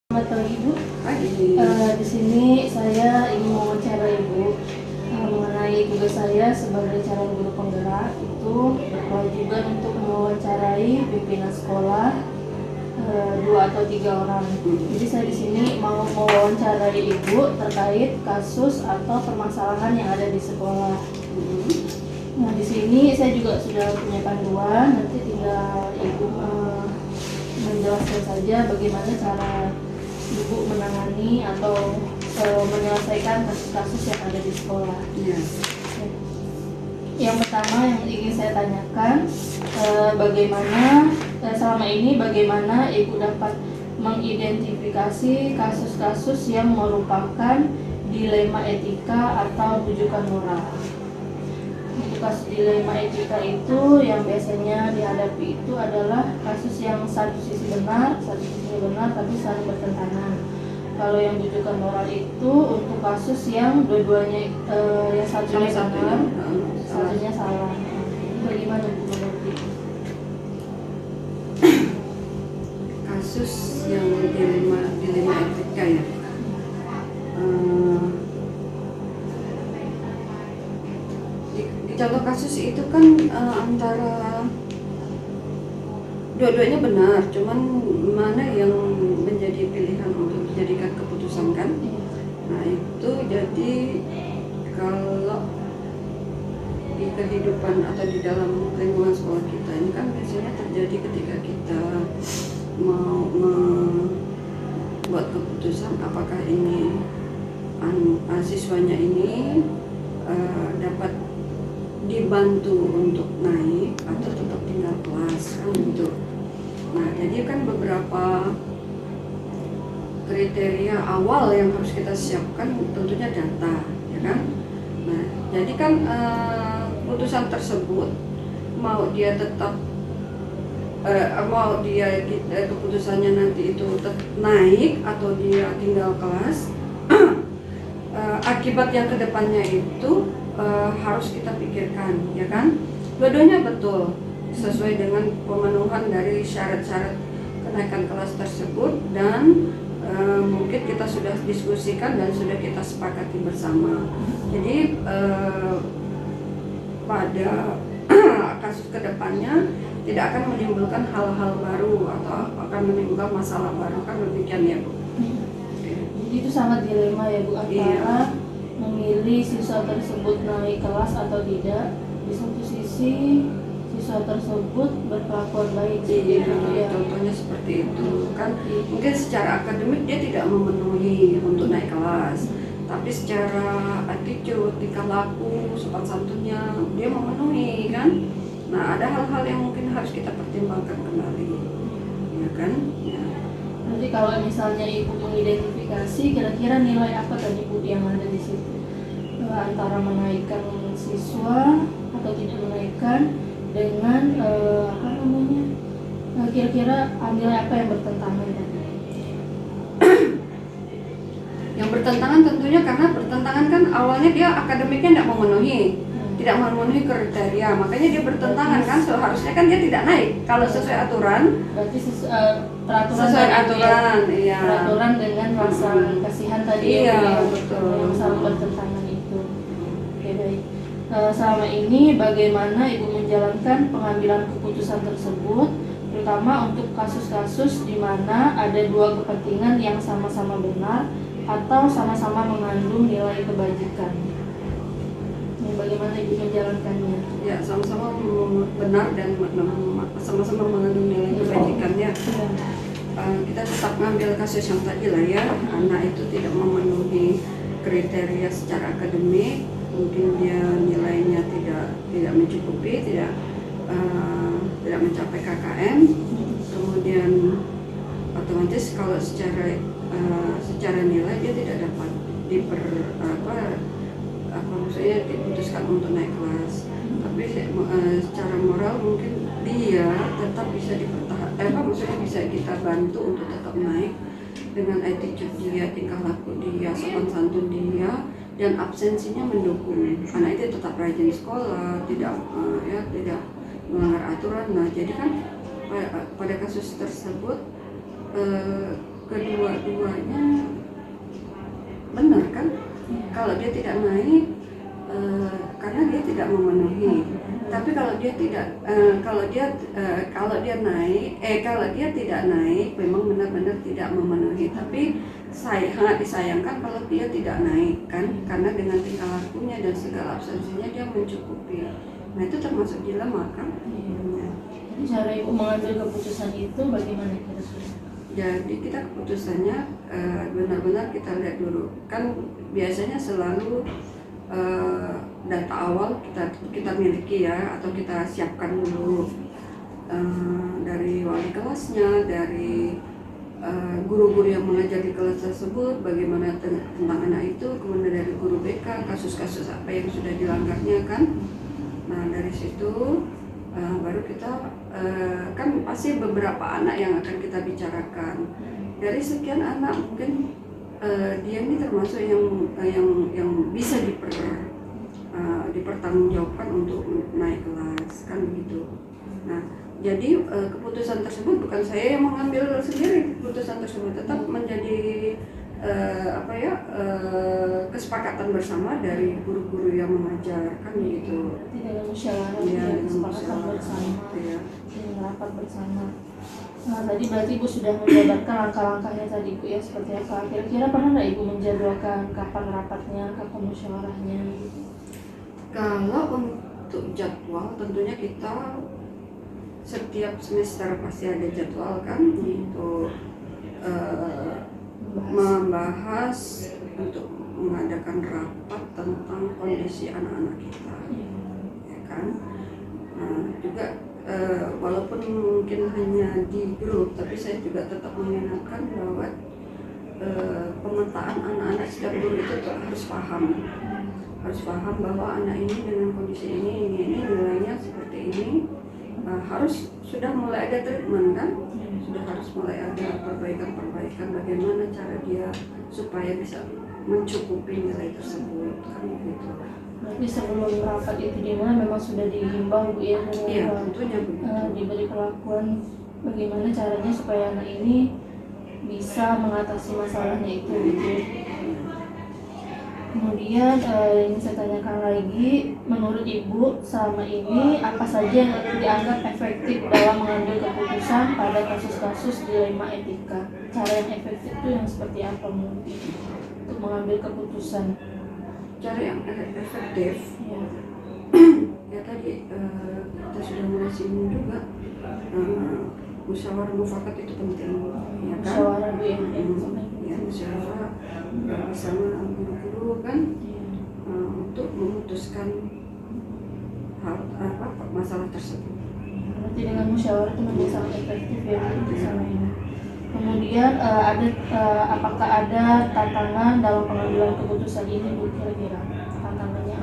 Selamat pagi Bu. Pagi. Di sini saya ingin mewawancara Ibu mengenai tugas saya sebagai calon guru penggerak. Itu berkewajiban untuk mewawancarai pimpinan sekolah 2 atau 3 orang. Jadi saya di sini mau mewawancarai Ibu terkait kasus atau permasalahan yang ada di sekolah. Nah, di sini saya juga sudah punya panduan. Nanti tinggal Ibu menjelaskan saja bagaimana cara Ibu menangani atau menyelesaikan kasus-kasus yang ada di sekolah. Ya. Yang pertama yang ingin saya tanyakan, selama ini bagaimana Ibu dapat mengidentifikasi kasus-kasus yang merupakan dilema etika atau rujukan moral. Untuk kasus dilema etika itu yang biasanya dihadapi itu adalah kasus yang satu sisi benar tapi saling bertentangan. Kalau yang rujukan moral itu untuk kasus yang dua-duanya yang satunya benar, satunya salah. Bagaimana Bu mengerti? Kasus yang dilema etika ya. Di contoh kasus itu kan antara dua-duanya benar, cuman mana yang menjadi pilihan untuk dijadikan keputusan kan? Nah itu jadi kalau di kehidupan atau di dalam lingkungan sekolah kita ini kan biasanya terjadi ketika kita mau membuat keputusan apakah ini siswanya ini dapat dibantu untuk naik atau tetap tinggal kelas kan gitu. Nah jadi kan beberapa kriteria awal yang harus kita siapkan tentunya data ya kan. Nah jadi kan putusan tersebut mau dia tetap keputusannya nanti itu naik atau dia tinggal kelas akibat yang kedepannya itu harus kita pikirkan ya kan. Dua-duanya betul sesuai dengan pemenuhan dari syarat-syarat kenaikan kelas tersebut dan mungkin kita sudah diskusikan dan sudah kita sepakati bersama. Jadi pada kasus kedepannya tidak akan menimbulkan hal-hal baru atau akan menimbulkan masalah baru kan demikian ya Bu. Jadi itu sangat dilema ya Bu antara memilih siswa tersebut naik kelas atau tidak. Di satu sisi siswa tersebut berkelakuan baik. Contohnya seperti itu kan. Mungkin secara akademik dia tidak memenuhi untuk naik kelas, tapi secara attitude, tingkah laku, sopan santunnya dia memenuhi kan. Nah ada hal-hal yang mungkin harus kita pertimbangkan kembali ya kan ya. Nanti kalau misalnya Ibu mengidentifikasi kira-kira nilai apa tadi Bu yang ada di situ, antara menaikkan siswa atau tidak menaikkan dengan kira-kira nilai apa yang bertentangan tadi? Yang bertentangan tentunya karena bertentangan kan awalnya dia akademiknya tidak memenuhi kriteria, makanya dia bertentangan kan. Seharusnya kan dia tidak naik kalau sesuai aturan. Berarti peraturan dengan rasa kasihan tadi betul. yang saling bertentangan itu. Oke baik. Selama ini bagaimana Ibu menjalankan pengambilan keputusan tersebut, terutama untuk kasus-kasus di mana ada dua kepentingan yang sama-sama benar atau sama-sama mengandung nilai kebajikan. Bagaimana Ibu menjalankannya? Ya, sama-sama benar dan sama-sama mengandung nilai kebajikannya. Kita tetap mengambil kasus yang tadi lah ya, anak itu tidak memenuhi kriteria secara akademik, mungkin dia nilainya tidak mencukupi, tidak mencapai KKM, kemudian otomatis kalau secara nilai dia tidak dapat diputuskan untuk naik kelas. Tapi secara moral mungkin dia tetap bisa bisa kita bantu untuk tetap naik dengan attitude dia, tingkah laku dia, sopan santun dia, dan absensinya mendukung. Karena itu tetap rajin sekolah, tidak melanggar aturan. Nah jadi kan pada kasus tersebut kedua kalau dia tidak naik karena dia tidak memenuhi. Tapi kalau dia tidak kalau dia tidak naik memang benar-benar tidak memenuhi. Tapi sangat disayangkan kalau dia tidak naik kan, karena dengan tingkah lakunya dan segala absensinya dia mencukupi. Nah itu termasuk dilema kan. Jadi cara ibu mengambil keputusan itu bagaimana kira-kira? Jadi kita keputusannya benar-benar kita lihat dulu. Kan biasanya selalu data awal kita miliki ya, atau kita siapkan dulu dari wali kelasnya, dari guru-guru yang mengajar di kelas tersebut, bagaimana tentang anak itu, kemudian dari guru BK, kasus-kasus apa yang sudah dilanggarnya kan. Nah dari situ baru kita kan pasti beberapa anak yang akan kita bicarakan. Dari sekian anak mungkin dia ini termasuk yang bisa dipertanggungjawabkan untuk naik kelas kan begitu. Nah jadi keputusan tersebut bukan saya yang mengambil sendiri, keputusan tersebut tetap menjadi kesepakatan bersama dari guru-guru yang mengajar kan begitu. Tidak musyawarah, kesepakatan bersama, rapat bersama. Nah, tadi berarti Ibu sudah menjabarkan langkah-langkahnya tadi Bu ya, seperti apa? Kira-kira pernah nggak Ibu menjadwalkan kapan rapatnya, kapan musyawarahnya? Kalau untuk jadwal tentunya kita setiap semester pasti ada jadwal kan untuk membahas untuk mengadakan rapat tentang kondisi anak-anak kita, ya kan? Nah, juga walaupun mungkin hanya di grup, tapi saya juga tetap mengingatkan bahwa pemetaan anak-anak setiap guru itu harus paham bahwa anak ini dengan kondisi ini nilainya seperti ini, harus sudah mulai ada treatment kan, sudah harus mulai ada perbaikan bagaimana cara dia supaya bisa mencukupi nilai tersebut kan gitu. Berarti sebelum rapat itu dimana memang sudah dihimbau Bu ya, tentunya diberi perlakuan bagaimana caranya supaya anak ini bisa mengatasi masalahnya itu gitu. Kemudian yang saya tanyakan lagi, menurut Ibu selama ini apa saja yang dianggap efektif dalam mengambil keputusan pada kasus-kasus dilema etika? Cara yang efektif itu yang seperti apa menurut Ibu untuk mengambil keputusan? Cara yang efektif ya tadi kita sudah mulai singgung juga, musyawarah mufakat itu penting ya kan. Musyawarah Bu ya musyawarah bersama guru-guru kan, untuk memutuskan masalah tersebut. Berarti dengan musyawarah itu menjadi sangat efektif ya Bu sama ini. Kemudian apakah ada tantangan dalam pengambilan keputusan ini Bu, kira-kira tantangannya?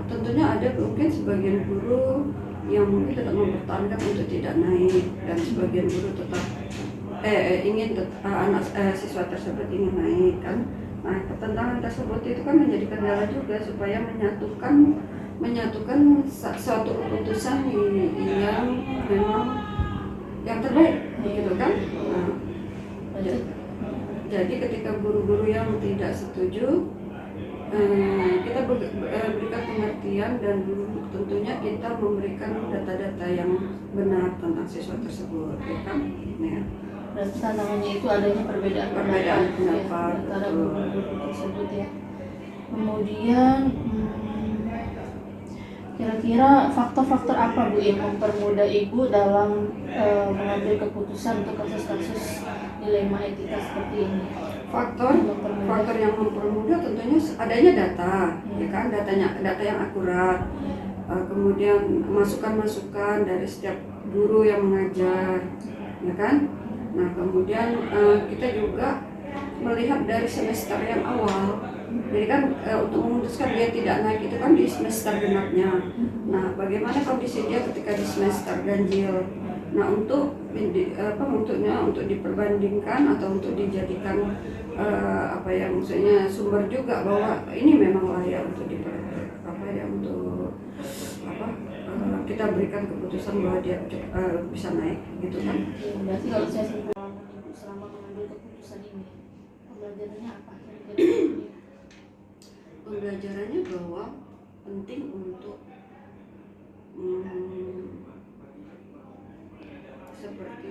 Tentunya ada mungkin sebagian guru yang mungkin tetap mempertahankan untuk tidak naik, dan sebagian guru tetap siswa tersebut ingin naik kan. Nah pertentangan tersebut itu kan menjadi kendala juga supaya menyatukan suatu keputusan yang memang yang terbaik begitu kan. Jadi ketika guru-guru yang tidak setuju, kita berikan pengertian dan tentunya kita memberikan data-data yang benar tentang siswa tersebut ya kan. Berarti tantangannya itu adanya perbedaan pendapat antara guru-guru tersebut ya. Kemudian kira-kira faktor-faktor apa Bu yang mempermudah Ibu dalam mengambil keputusan untuk kasus-kasus dilema etika seperti ini? Faktor yang mempermudah tentunya adanya data, ya kan, data yang akurat, kemudian masukan-masukan dari setiap guru yang mengajar, ya kan. Nah kemudian kita juga melihat dari semester yang awal. Jadi kan untuk memutuskan dia tidak naik itu kan di semester genapnya. Nah bagaimana kondisi dia ketika di semester ganjil. Nah untuk diperbandingkan atau untuk dijadikan maksudnya sumber juga bahwa ini memang layak untuk kita berikan keputusan bahwa dia bisa naik gitu kan. Berarti kalau saya simpulkan Ibu selama mengambil keputusan ini, pembelajarannya apa kira-kira? Pembelajarannya bahwa penting untuk seperti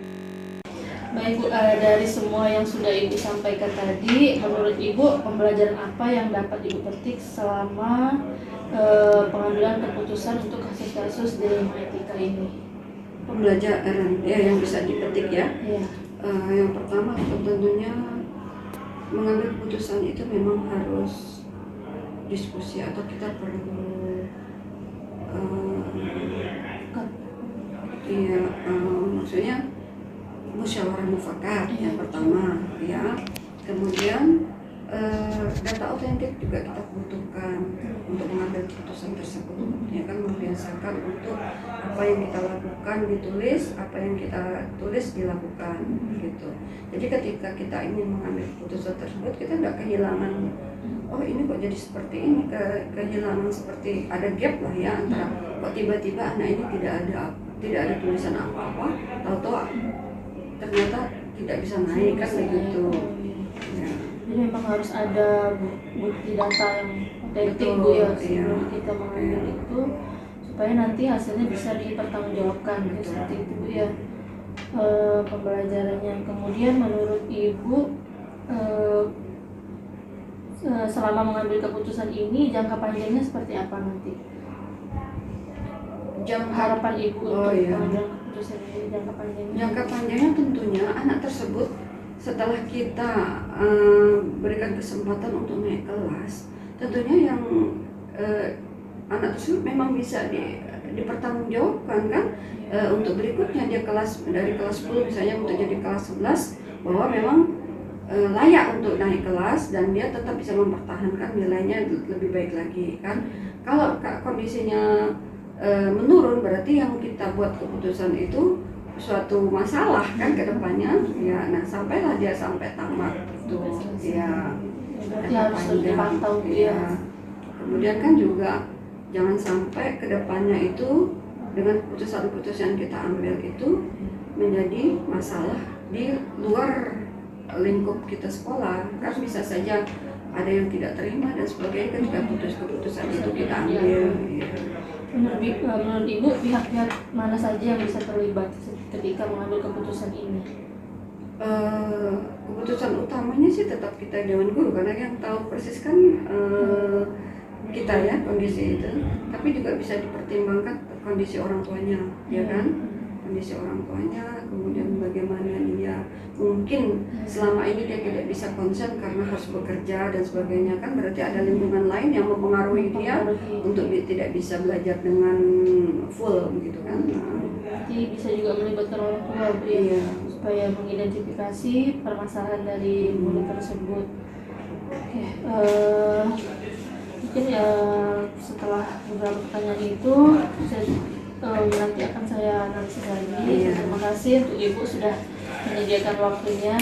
Baik Bu, dari semua yang sudah Ibu sampaikan tadi, menurut Ibu pembelajaran apa yang dapat Ibu petik selama pengambilan keputusan untuk kasus-kasus dilema etika ini? pembelajaran ya yang bisa dipetik ya. Iya. Yang pertama tentunya mengambil keputusan itu memang harus diskusi atau kita perlu maksudnya musyawarah mufakat yang pertama ya. Kemudian data otentik juga kita butuhkan untuk mengambil keputusan tersebut ya kan, membiasakan untuk apa yang kita lakukan ditulis, apa yang kita tulis dilakukan gitu. Jadi ketika kita ingin mengambil keputusan tersebut kita tidak kehilangan, oh ini kok jadi seperti ini, kehilangan seperti ada gap lah ya antara kok tiba-tiba anak ini tidak ada tulisan apa-apa, tahu-tahu ternyata tidak bisa naik kan begitu ya. Jadi memang harus ada bukti data yang otentik Bu ya sebelum kita mengambil itu, supaya nanti hasilnya bisa dipertanggungjawabkan ya, seperti itu Bu ya. Pembelajarannya kemudian menurut Ibu selama mengambil keputusan ini jangka panjangnya seperti apa nanti? Harapan Ibu untuk mengambil keputusan ini jangka panjangnya? Jangka panjangnya tentunya anak tersebut setelah kita berikan kesempatan untuk naik kelas, tentunya yang anak tersebut memang bisa dipertanggungjawabkan kan. Untuk berikutnya dia dari kelas 10 misalnya untuk jadi kelas 11 bahwa memang layak untuk naik kelas dan dia tetap bisa mempertahankan nilainya lebih baik lagi kan. Kalau kondisinya menurun berarti yang kita buat keputusan itu suatu masalah kan ke depannya ya. Nah sampailah dia sampai tamat itu ya, harus dipantau ya. Kemudian kan juga jangan sampai ke depannya itu dengan keputusan-keputusan yang kita ambil itu menjadi masalah di luar lingkup kita sekolah kan. Bisa saja ada yang tidak terima dan sebagainya ketika keputusan itu kita ambil ya. Menurut Ibu pihak-pihak mana saja yang bisa terlibat ketika mengambil keputusan ini? Keputusan utamanya sih tetap kita Dewan Guru karena yang tahu persis kan kita ya kondisi itu, tapi juga bisa dipertimbangkan kondisi orang tuanya ya kan, kondisi orang tuanya, kemudian bagaimana dia mungkin selama ini dia tidak bisa konsen karena harus bekerja dan sebagainya kan, berarti ada lingkungan lain yang mempengaruhi dia untuk tidak bisa belajar dengan full begitu kan. Jadi bisa juga melibatkan orang tua ya, supaya mengidentifikasi permasalahan dari murid tersebut. Oke, mungkin ya setelah beberapa pertanyaan itu nanti akan saya analisis lagi. Terima kasih untuk Ibu sudah menyediakan waktunya.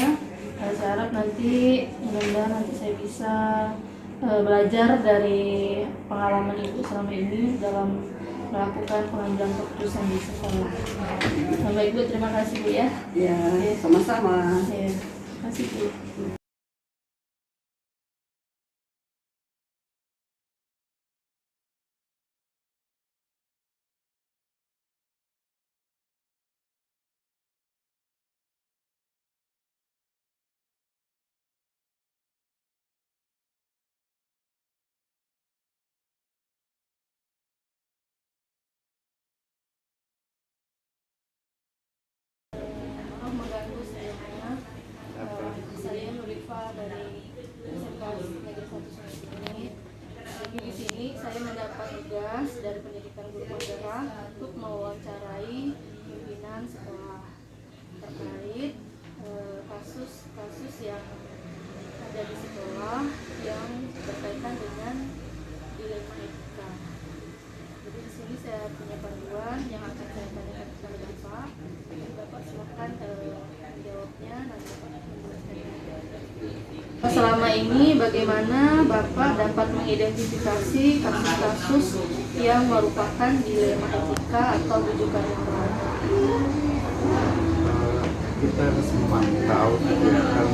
Saya harap nanti mudah-mudahan nanti saya bisa belajar dari pengalaman Ibu selama ini dalam melakukan pengambilan keputusan di sekolah. Baik Bu, terima kasih Bu ya. Ya, sama-sama. Ya, terima kasih Bu. Mengganggu sebelumnya. Saya Nurifa dari SMK Negeri 1 Sungai ini. Lagi di sini saya mendapat tugas dari Pendidikan Guru Penggerak untuk mewawancarai pimpinan sekolah terkait kasus-kasus yang ada di sekolah yang berkaitan dengan dilema etika. Jadi di sini saya punya panduan yang akan saya tanyakan kepada Bapak. Bapak silakan jawabnya nanti Bapak menjelaskan. Selama ini bagaimana Bapak dapat mengidentifikasi kasus-kasus yang merupakan dilema etika atau rujukan moral? kita harus memantau kegiatan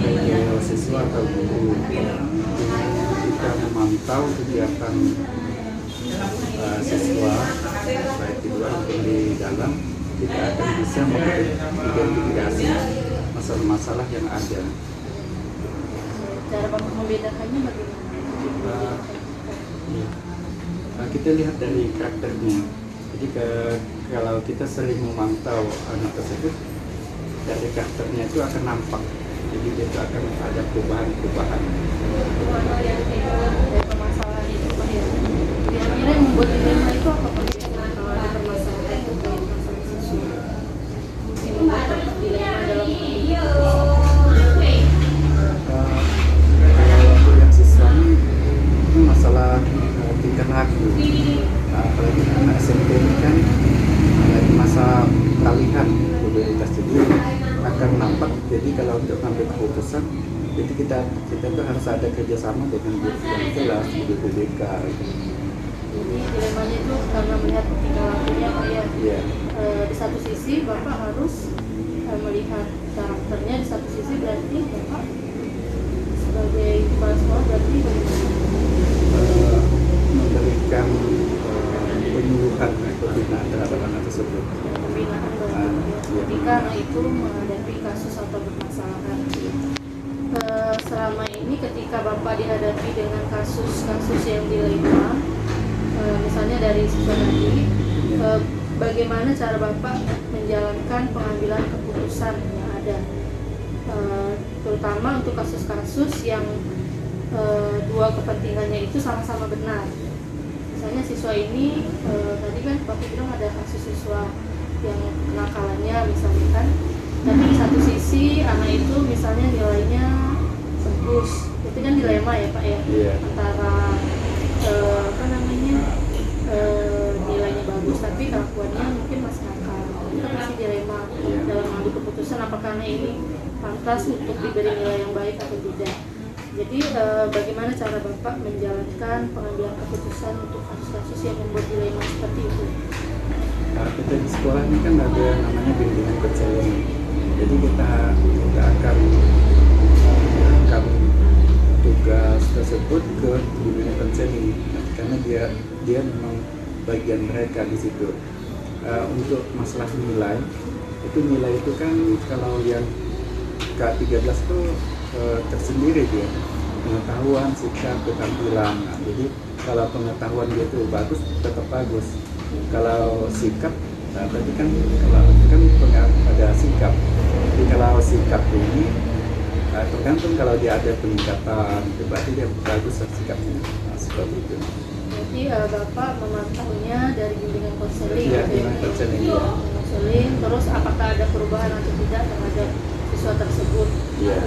baik siswa atau guru. Kita memantau kegiatan siswa baik di luar maupun di dalam, kita akan bisa mengidentifikasi masalah-masalah yang ada. Cara Bapak membedakannya bagaimana? Kita lihat dari karakternya. Jadi kalau kita sering memantau anak tersebut, dari karakternya itu akan nampak. Jadi itu akan ada perubahan-perubahan. Mana yang dari permasalahan itu Pak ya? Kira-kira yang membuat dilema itu apa Pak? Kalau ada permasalahan terkait masalah siswa, mungkin membuat dilema dalam Kalau untuk yang siswa ini masalah tingkah laku. Apalagi anak SMP ini kan lagi masa peralihan mobilitas, jadi akan nampak. Jadi kalau untuk mengambil keputusan, jadi kita tuh harus ada kerjasama dengan guru yang jelas, guru BPK. Jadi dilemanya itu karena melihat tingkah lakunya Pak ya. Iya. Di satu sisi Bapak harus melihat karakternya, di satu sisi berarti Bapak sebagai kepala sekolah berarti Memberikan penyuluhan atau pembinaan terhadap anak tersebut. pembinaan ketika anak itu menghadapi kasus atau permasalahan. Selama ini ketika Bapak dihadapi dengan kasus-kasus yang dilema, misalnya dari siswa tadi, bagaimana cara Bapak menjalankan pengambilan keputusan yang ada, terutama untuk kasus-kasus yang dua kepentingannya itu sama-sama benar. Misalnya siswa ini tadi kan Bapak bilang ada kasus siswa yang kenakalannya misalnya kan, tapi di satu sisi anak itu misalnya nilainya bagus, itu kan dilema ya Pak ya, antara nilainya bagus tapi kelakuannya mungkin masih nakal. Itu pasti dilema dalam mengambil keputusan apakah anak ini pantas untuk diberi nilai yang baik atau tidak. Jadi bagaimana cara Bapak menjalankan pengambilan keputusan untuk kasus-kasus yang membuat dilema seperti itu? Kita di sekolah ini kan ada namanya bimbingan konseling. Jadi kita akan mengajukan tugas tersebut ke bimbingan konseling, karena dia memang bagian mereka di situ. Untuk masalah nilai itu kan kalau yang K13 itu tersendiri dia, pengetahuan, sikap, ketampilan. Nah, jadi kalau pengetahuan dia itu bagus, tetap bagus. Kalau sikap, tadi kan kalau pada sikap. Jadi kalau sikap ini tergantung, kalau dia ada peningkatan, berarti dia bagus sikapnya. Nah, seperti itu. Jadi Bapak memantaunya dari bimbingan konseling. Iya, bimbingan konseling. Ya. Konseling, terus apakah ada perubahan atau tidak terhadap siswa tersebut? Iya.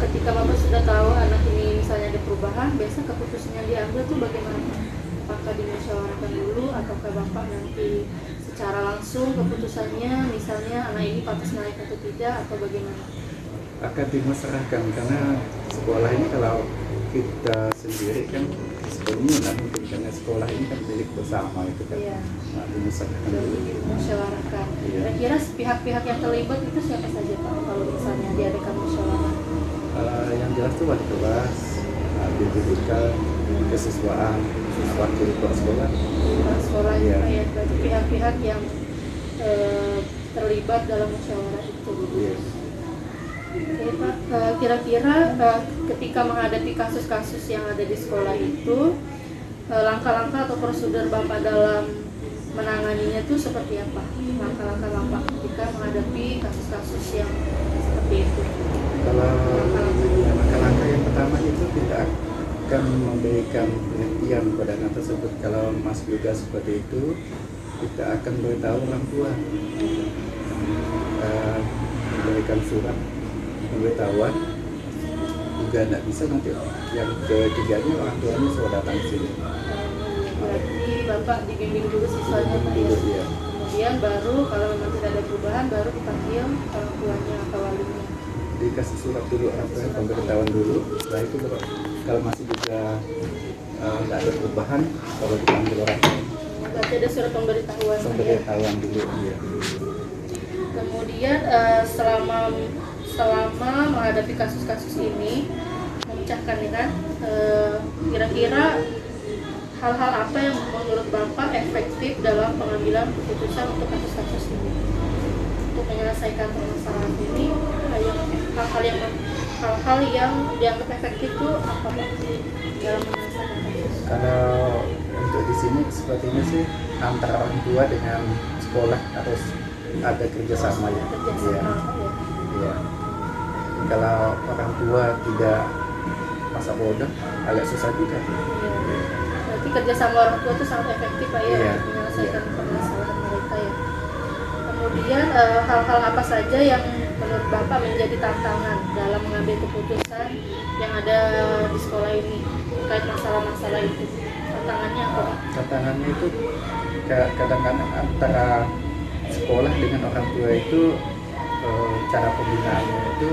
Ketika Bapak sudah tahu anak ini misalnya ada perubahan, biasa keputusan yang diambil tuh bagaimana? Apakah dimusyawarahkan dulu ataukah Bapak nanti secara langsung keputusannya, misalnya anak ini pantas naik atau tidak, atau bagaimana? Akan dimusyawarahkan, karena sekolah ini kalau kita sendiri kan sebenarnya nggak mungkin, karena sekolah ini kan milik bersama itu kan. Iya. Nah, dimusyawarahkan dulu. Musyawarahkan. Iya. Kira-kira pihak-pihak yang terlibat itu siapa saja Pak kalau misalnya diadakan musyawarah? Yang jelas itu wali kelas, BPK, kesiswaan, wakil kepala sekolah. Kepala sekolah Iya. ya, berarti pihak-pihak yang terlibat dalam musyawarah itu. Iya. Oke Pak, kira-kira ketika menghadapi kasus-kasus yang ada di sekolah itu, langkah-langkah atau prosedur Bapak dalam menanganinya itu seperti apa? Langkah-langkah Bapak ketika menghadapi kasus-kasus yang seperti itu? Kalau langkah-langkah yang pertama itu kita akan memberikan pengertian pada anak tersebut. Kalau masih juga seperti itu, kita akan beritahu orang tua, memberikan surat pemberitahuan. Juga tidak bisa nanti yang ketiganya orang tuanya sudah datang ke sini. Berarti Bapak dibimbing dulu siswanya Pak ya? Iya. Kemudian baru kalau memang tidak ada perubahan baru dipanggil orang tuanya atau walinya. Dikasih surat dulu, pemberitahuan dulu. Setelah itu kalau masih juga tidak ada perubahan, baru dipanggil orang tua. Berarti ada surat pemberitahuan Pak ya? Pemberitahuan dulu, iya. Kemudian selama menghadapi kasus-kasus ini, memecahkan ini kan, kira-kira hal-hal apa yang menurut Bapak efektif dalam pengambilan keputusan untuk kasus-kasus ini, untuk menyelesaikan permasalahan ini, hal-hal yang dianggap efektif itu apa Pak dalam menyelesaikan kasus? Kalau untuk di sini sepertinya sih antara orang tua dengan sekolah harus ada kerjasama ya. Kerjasama, Iya. ya. Iya. Kalau orang tua tidak masa bodoh, agak susah juga. Iya. Berarti kerjasama orang tua itu sangat efektif Pak ya, Iya. untuk menyelesaikan Iya. permasalahan mereka ya. Kemudian hal-hal apa saja yang menurut Bapak menjadi tantangan dalam mengambil keputusan yang ada di sekolah ini terkait masalah-masalah itu? Tantangannya apa Pak? Tantangannya itu kadang-kadang antara sekolah dengan orang tua itu cara pembinaannya itu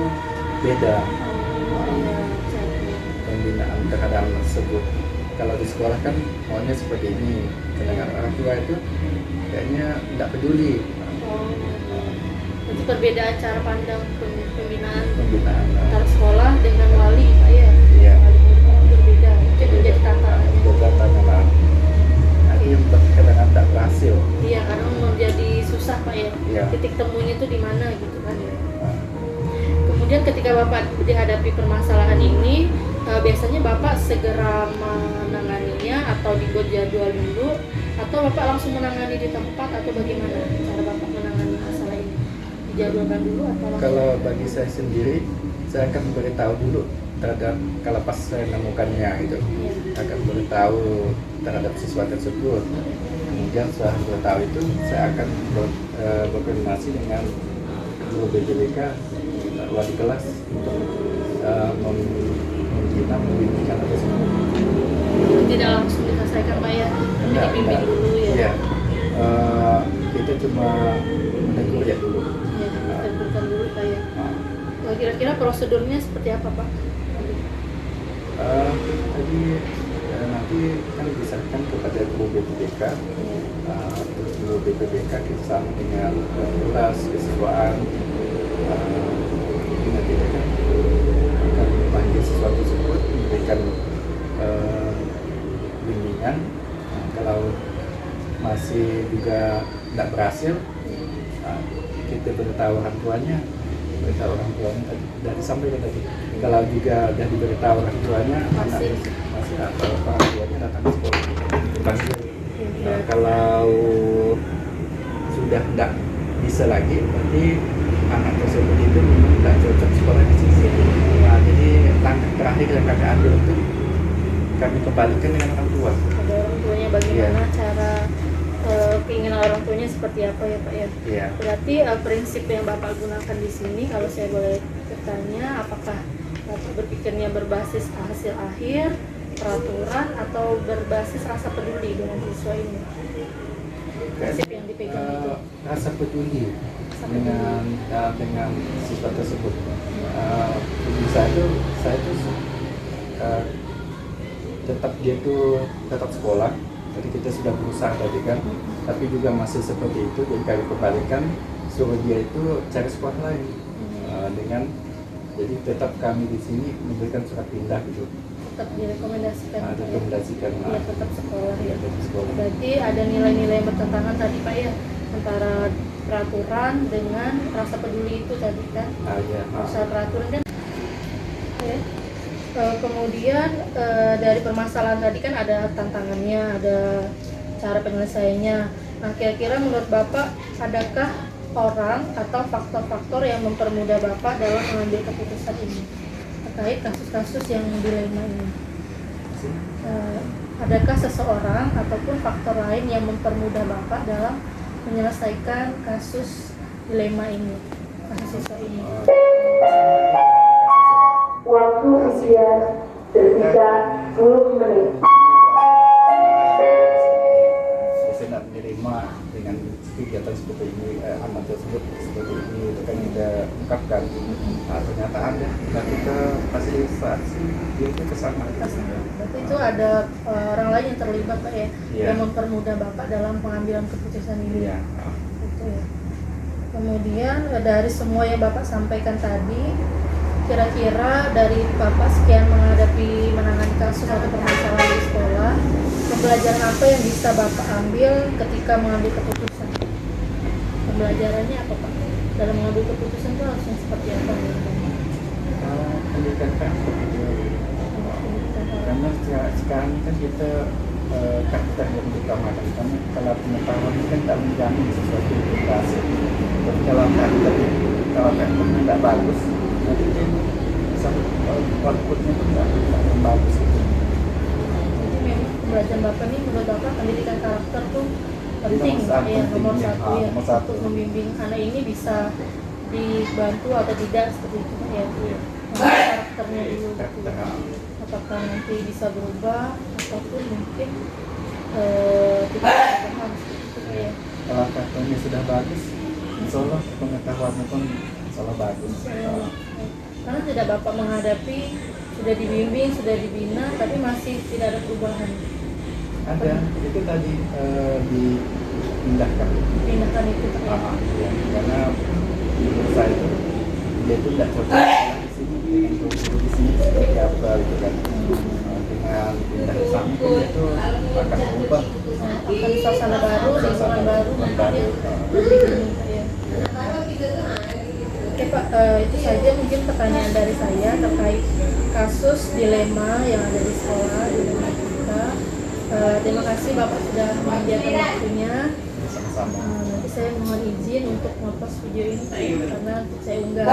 beda. Iya, jadi. Pembinaan terhadap anak tersebut. Kalau di sekolah kan maunya seperti ini, sedangkan orang tua itu kayaknya tidak peduli Itu perbedaan cara pandang pembinaan pembinaan. antara sekolah dengan wali Pak ya. Iya. Wali murid itu berbeda. Itu yang menjadi tantangannya. Itu tantangan. Nanti yang kadang-kadang tidak berhasil. Iya, karena menjadi susah Pak ya. Iya. Titik temunya itu di mana gitu kan ya. Kemudian ketika Bapak dihadapi permasalahan ini, biasanya Bapak segera menanganinya atau dibuat jadwal dulu, atau Bapak langsung menangani di tempat, atau bagaimana cara Bapak menangani masalah ini? Dijadwalkan dulu atau langsung? Kalau bagi saya sendiri, saya akan beritahu dulu terhadap kalau pas saya menemukannya gitu, Iya. akan beritahu terhadap siswa tersebut. Kemudian setelah beritahu itu, saya akan berkoordinasi dengan guru BJBK, wali kelas untuk membimbing anak tersebut. Tidak langsung diselesaikan Pak ya, tapi dibimbing dulu ya. Iya. Kita cuma menegur ya dulu. Ya, ditentukan dulu Pak ya. Nah, Kira-kira prosedurnya seperti apa Pak? Tadi nanti kan diserahkan kepada guru BPBK, terus guru BPBK kita sama dengan kelas kesiswaan, nanti kan akan memanggil siswa tersebut memberikan bimbingan. Kalau masih juga tidak berhasil, kita beritahu orang tuanya dari sampaikan tadi. Kalau juga sudah diberitahu orang tuanya, Masih. masih atau orang tuanya datang ke sekolah dipanggil. Kalau sudah tidak bisa lagi, berarti anak tersebut itu memang tidak cocok sekolah di sini. Jadi langkah terakhir yang kami ambil itu kami kembalikan dengan orang tua. Ada orang tuanya bagaimana cara keinginan orang tuanya seperti apa ya Pak ya? Iya. Berarti prinsip yang Bapak gunakan di sini, kalau saya boleh bertanya, apakah Bapak berpikirnya berbasis hasil akhir, peraturan, atau berbasis rasa peduli dengan siswa ini? Prinsip yang dipegang itu. Rasa peduli dengan siswa tersebut. Saya itu tetap dia itu tetap sekolah. Jadi kita sudah berusaha tadi kan, tapi juga masih seperti itu. Jadi kami kembalikan, suruh dia itu cari sekolah lain. Jadi tetap kami di sini memberikan surat pindah gitu. Tetap direkomendasikan. Rekomendasikan. Ya, tetap sekolah ya. Tetap sekolah. Berarti ada nilai-nilai yang bertentangan tadi Pak ya, antara peraturan dengan rasa peduli itu tadi kan. Ya. Usaha peraturan kan. Oke. Kemudian dari permasalahan tadi kan ada tantangannya, ada cara penyelesaiannya. Nah, kira-kira menurut Bapak adakah orang atau faktor-faktor yang mempermudah Bapak dalam mengambil keputusan ini terkait kasus-kasus yang dilema ini? Adakah seseorang ataupun faktor lain yang mempermudah Bapak dalam menyelesaikan kasus dilema ini, kasus siswa ini? Waktu usia tersisa 10 menit. Saya tidak menerima dengan kegiatan seperti ini, anak tersebut seperti ini, itu kan kita ungkapkan. Ternyata ada, dan kita fasilitasi dia itu kesana. Berarti itu ada orang lain yang terlibat Pak ya, Iya. yang mempermudah Bapak dalam pengambilan keputusan ini. Iya. Itu ya. Kemudian dari semua yang Bapak sampaikan tadi, kira-kira dari Bapak sekian menghadapi menangani kasus atau permasalahan di sekolah, pembelajaran apa yang bisa Bapak ambil ketika mengambil keputusan? Pembelajarannya apa Pak? Dalam mengambil keputusan itu harusnya seperti apa? Pendidikan karakter. Karena sekarang kan kita karakter yang diutamakan, karena kalau pengetahuan itu kan tak menjamin sesuatu yang berhasil. Tapi kalau karakternya tidak bagus, nanti dia outputnya pun tidak bagus. Jadi memang pembelajaran Bapak ini menurut Bapak pendidikan karakter tuh penting, nomor satu ya, untuk membimbing anak ini bisa dibantu atau tidak seperti itu ya. Karakternya dulu gitu ya. Apakah nanti bisa berubah ataupun mungkin tidak paham seperti itu ya. Kalau karakternya sudah bagus, insya Allah pengetahuannya pun insya Allah bagus. Karena tidak Bapak menghadapi, sudah dibimbing, sudah dibina, tapi masih tidak ada perubahan. Ada, itu tadi dipindahkan. Pindahkan itu ya. Ya, karena menurut saya itu dia itu tidak cocok di sini dengan guru di sini seperti apa gitu kan. Dengan pindah ke sana dia itu akan berubah. Akan suasana baru, lingkungan baru, nanti dia lebih ini ya. Oke Pak, itu saja mungkin pertanyaan dari saya terkait kasus dilema yang ada di sekolah, dilema kita. Terima kasih Bapak sudah menyediakan waktunya. Sama-sama. Nanti saya mohon izin untuk ngepost video ini karena saya unggah.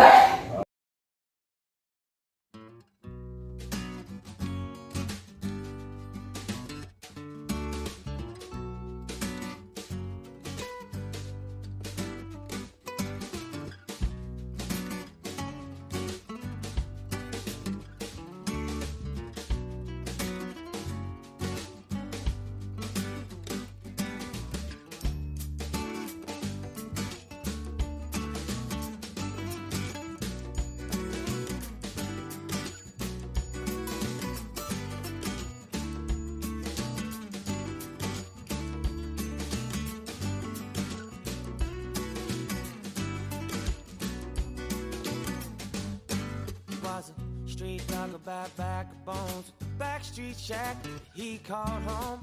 Was a straight dog, a bag of bones with the backstreet shack he called home.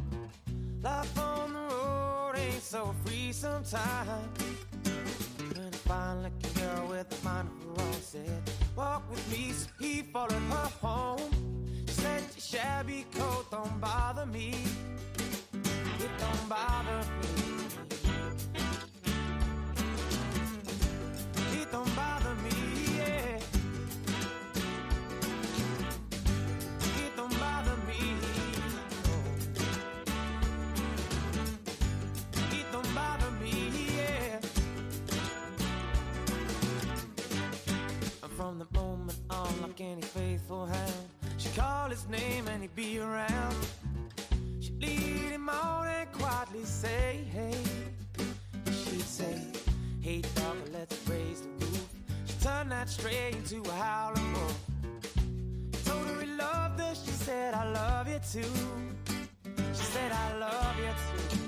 Life on the road ain't so free sometimes. When I find like a girl with a mind of her own said, walk with me, so he followed her home. She said your shabby coat don't bother me, it don't bother me. It don't bother me, yeah. It don't bother me, no. It don't bother me, yeah. And from the moment on, like any faithful hound, she'd call his name and he'd be around. She'd lead him on and quietly say, hey. She'd say, hey dog, let's raise the roof. She turned that stray into a howling wolf. He told her he loved her, she said I love you too. She said I love you too.